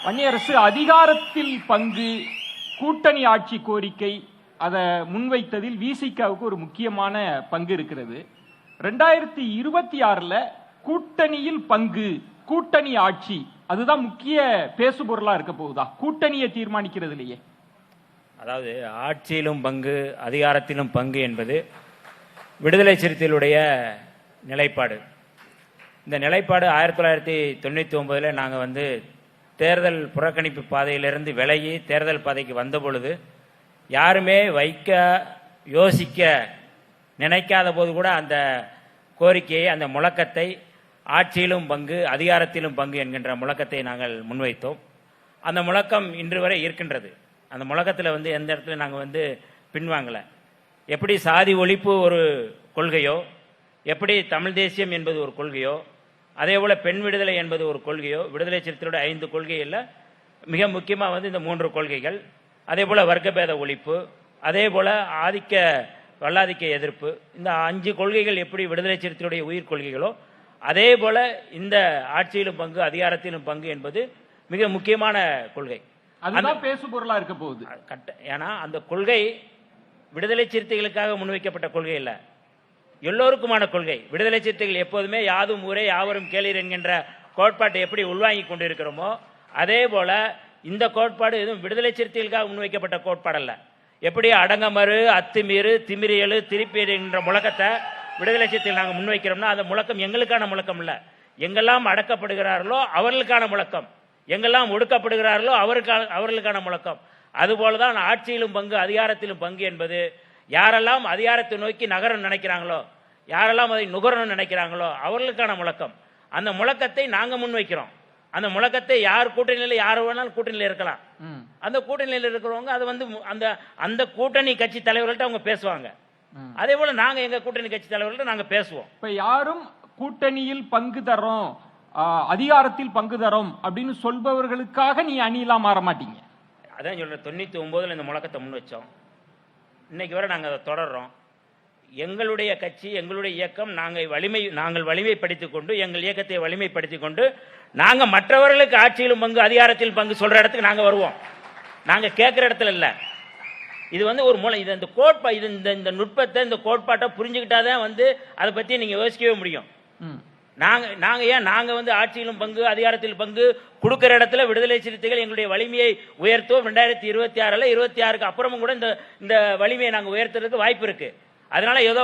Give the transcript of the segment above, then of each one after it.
வன்னியரசு அதிகாரத்தில் பங்கு, கூட்டணி ஆட்சி கோரிக்கை அதை முன்வைத்ததில் விசிகாவுக்கு ஒரு முக்கியமான பங்கு இருக்கிறது. 2026ல கூட்டணியில் பங்கு, கூட்டணி ஆட்சி அதுதான் முக்கிய பேசுபொருளா இருக்க போகுதா கூட்டணியை தீர்மானிக்கிறதுலயே? அதாவது ஆட்சியிலும் பங்கு, அதிகாரத்திலும் பங்கு என்பது விடுதலை சிறுத்தைகளுடைய நிலைப்பாடு. இந்த நிலைப்பாடு 1999 நாங்கள் தேர்தல் புறக்கணிப்பு பாதையிலிருந்து விலகி தேர்தல் பாதைக்கு வந்த பொழுது யாருமே யோசிக்க நினைக்காத போது கூட அந்த கோரிக்கையை, அந்த முழக்கத்தை, ஆட்சியிலும் பங்கு அதிகாரத்திலும் பங்கு என்கின்ற முழக்கத்தை நாங்கள் முன்வைத்தோம். அந்த முழக்கம் இன்று வரை இருக்கின்றது. அந்த முழக்கத்தில் எந்த இடத்துல நாங்கள் பின்வாங்கலை. எப்படி சாதி ஒழிப்பு ஒரு கொள்கையோ, எப்படி தமிழ் தேசியம் என்பது ஒரு கொள்கையோ, அதே போல் பெண் விடுதலை என்பது ஒரு கொள்கையோ, விடுதலை சிறுத்தையோட 5 கொள்கையில் மிக முக்கியமாக இந்த 3 கொள்கைகள், அதே போல் வர்க்கபேத ஒழிப்பு, அதே போல் வல்லாதிக்க எதிர்ப்பு, இந்த 5 கொள்கைகள் எப்படி விடுதலை சிறுத்தையுடைய உயிர் கொள்கைகளோ அதே போல் இந்த ஆட்சியிலும் பங்கு அதிகாரத்திலும் பங்கு என்பது மிக முக்கியமான கொள்கை. அதுதான் பேசு பொருளா இருக்க போகுது. ஏன்னா அந்த கொள்கை விடுதலை சிறுத்தைகளுக்காக முன்வைக்கப்பட்ட கொள்கை இல்லை, எல்லோருக்குமான கொள்கை. விடுதலை சிறுத்தைகள் எப்போதுமே யாதும் ஊரே யாவரும் கேளீர் என்கின்ற கோட்பாட்டை எப்படி உள்வாங்கி கொண்டிருக்கிறோமோ அதே போல இந்த கோட்பாடு எதுவும் விடுதலை சிறுத்தைகளுக்காக முன்வைக்கப்பட்ட கோட்பாடு அல்ல. எப்படி அடங்கமறு, அத்துமீறு, திமிரியலு, திருப்பீர் என்ற முழக்கத்தை விடுதலை சிறுத்தைகள் நாங்கள் முன்வைக்கிறோம்னா அந்த முழக்கம் எங்களுக்கான முழக்கம் இல்லை. எங்கெல்லாம் அடக்கப்படுகிறார்களோ அவர்களுக்கான முழக்கம், எங்கெல்லாம் ஒடுக்கப்படுகிறார்களோ அவர்களுக்கான முழக்கம். அதுபோலதான் ஆட்சியிலும் பங்கு அதிகாரத்திலும் பங்கு என்பது யாரெல்லாம் அதிகாரத்தை நோக்கி நகர நினைக்கிறாங்களோ, யாரெல்லாம் அதை நுகரணும் நினைக்கிறாங்களோ அவர்களுக்கான முழக்கம். அந்த முழக்கத்தை நாங்கள் முன்வைக்கிறோம். அந்த முழக்கத்தை யார் கூட்டணியில் யார் வேணாலும் கூட்டணியில் இருக்கலாம். அந்த கூட்டணியில் இருக்கிறவங்க அது அந்த அந்த கூட்டணி கட்சி தலைவர்கள்ட்ட அவங்க பேசுவாங்க. அதே போல நாங்க எங்க கூட்டணி கட்சி தலைவர்கள்ட்ட நாங்க பேசுவோம். இப்ப யாரும் கூட்டணியில் பங்கு தரோம், அதிகாரத்தில் பங்கு தரோம் அப்படின்னு சொல்பவர்களுக்காக நீ அணியெல்லாம் மாற மாட்டீங்க. அதான் சொல்றேன். 99 இந்த முழக்கத்தை முன் வச்சோம். இன்னைக்கு வரை நாங்கள் அதை தொடர்றோம். எங்களுடைய கட்சி, எங்களுடைய இயக்கம், நாங்கள் வலிமைப்படுத்திக் கொண்டு, எங்கள் இயக்கத்தை வலிமைப்படுத்திக் கொண்டு நாங்கள் மற்றவர்களுக்கு ஆட்சியிலும் பங்கு அதிகாரத்தில் பங்கு சொல்ற இடத்துக்கு நாங்கள் வருவோம். நாங்கள் கேட்குற இடத்துல இல்லை. இது ஒரு மூலம். இது இந்த கோட்பா இது இந்த நுட்பத்தை, இந்த கோட்பாட்டை புரிஞ்சுக்கிட்டாதான் அதை பற்றி நீங்கள் யோசிக்கவே முடியும். நாங்கள் ஆட்சியிலும் பங்கு அதிகாரத்தில் பங்கு கொடுக்கிற இடத்துல விடுதலை சிறுத்தைகள் எங்களுடைய வலிமையை உயர்த்துவோம். 2026ல் 26க்கு அப்புறமும் கூட இந்த வலிமையை நாங்கள் உயர்த்துறதுக்கு வாய்ப்பு இருக்கு. அதனால ஏதோ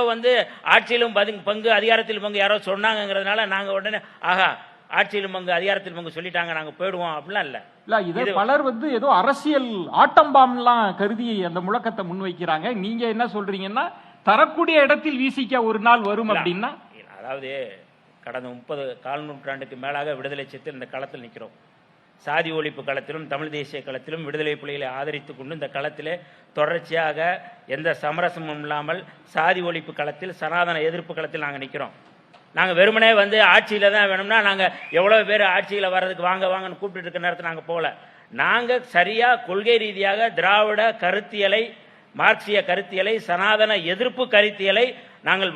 ஆட்சியிலும் பங்கு அதிகாரத்தில் பங்கு யாரோ சொன்னாங்கிறதுனால நாங்கள் உடனே ஆகா ஆட்சியிலும் பங்கு அதிகாரத்தில் பங்கு சொல்லிட்டாங்க நாங்கள் போயிடுவோம் அப்படிலாம் இல்லை. இது பலர் ஏதோ அரசியல் ஆட்டம்பாம்லாம் கருதி அந்த முழக்கத்தை முன்வைக்கிறாங்க. நீங்க என்ன சொல்றீங்கன்னா தரக்கூடிய இடத்தில் விசிக ஒரு நாள் வரும் அப்படின்னா? அதாவது கடந்த 30 கால் நூற்றாண்டுக்கு மேலாக விடுதலை சிறுத்தைகள் இந்த களத்தில் நிற்கிறோம். சாதி ஒழிப்பு களத்திலும் தமிழ் தேசிய களத்திலும் விடுதலை புலிகளை ஆதரித்துக் கொண்டு இந்த களத்திலே தொடர்ச்சியாக எந்த சமரசமும் இல்லாமல் சாதி ஒழிப்பு களத்தில், சனாதன எதிர்ப்பு களத்தில் நாங்கள் நிற்கிறோம். நாங்கள் வெறுமனே ஆட்சியில் தான் வேணும்னா நாங்கள் எவ்வளோ பேர் ஆட்சியில் வர்றதுக்கு வாங்க வாங்கன்னு கூப்பிட்டு இருக்க நேரத்தில் நாங்கள் போகல. நாங்கள் சரியாக கொள்கை ரீதியாக திராவிட கருத்தியலை, மார்க்சிய கருத்தியலை, சனாதன எதிர்ப்பு கருத்தியலை நாங்கள்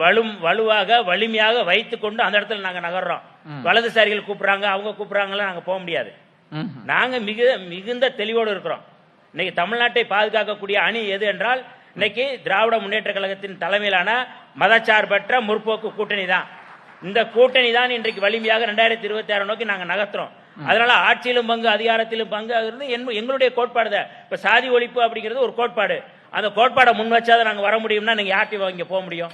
வலுவாக வலிமையாக வைத்துக் கொண்டு அந்த இடத்துல நாங்கள் நகர்றோம். வலதுசாரிகள் கூப்பிடுறாங்க, அவங்க கூப்பிடுறாங்களா, நாங்கள் போக முடியாது. நாங்கள் மிகுந்த தெளிவோடு இருக்கிறோம். இன்னைக்கு தமிழ்நாட்டை பாதுகாக்கக்கூடிய அணி எது என்றால் இன்னைக்கு திராவிட முன்னேற்ற கழகத்தின் தலைமையிலான மதச்சார்பற்ற முற்போக்கு கூட்டணி தான். இந்த கூட்டணி தான் இன்றைக்கு வலிமையாக 2026 நோக்கி நாங்கள் நகர்த்துறோம். அதனால ஆட்சியிலும் பங்கு அதிகாரத்திலும் பங்கு எங்களுடைய கோட்பாடு தான். இப்ப சாதி ஒழிப்பு அப்படிங்கிறது ஒரு கோட்பாடு. அந்த கோட்பாடை முன் வச்சாதான் நாங்கள் வர முடியும்னா நீங்க யார்கிட்ட இங்க போக முடியும்?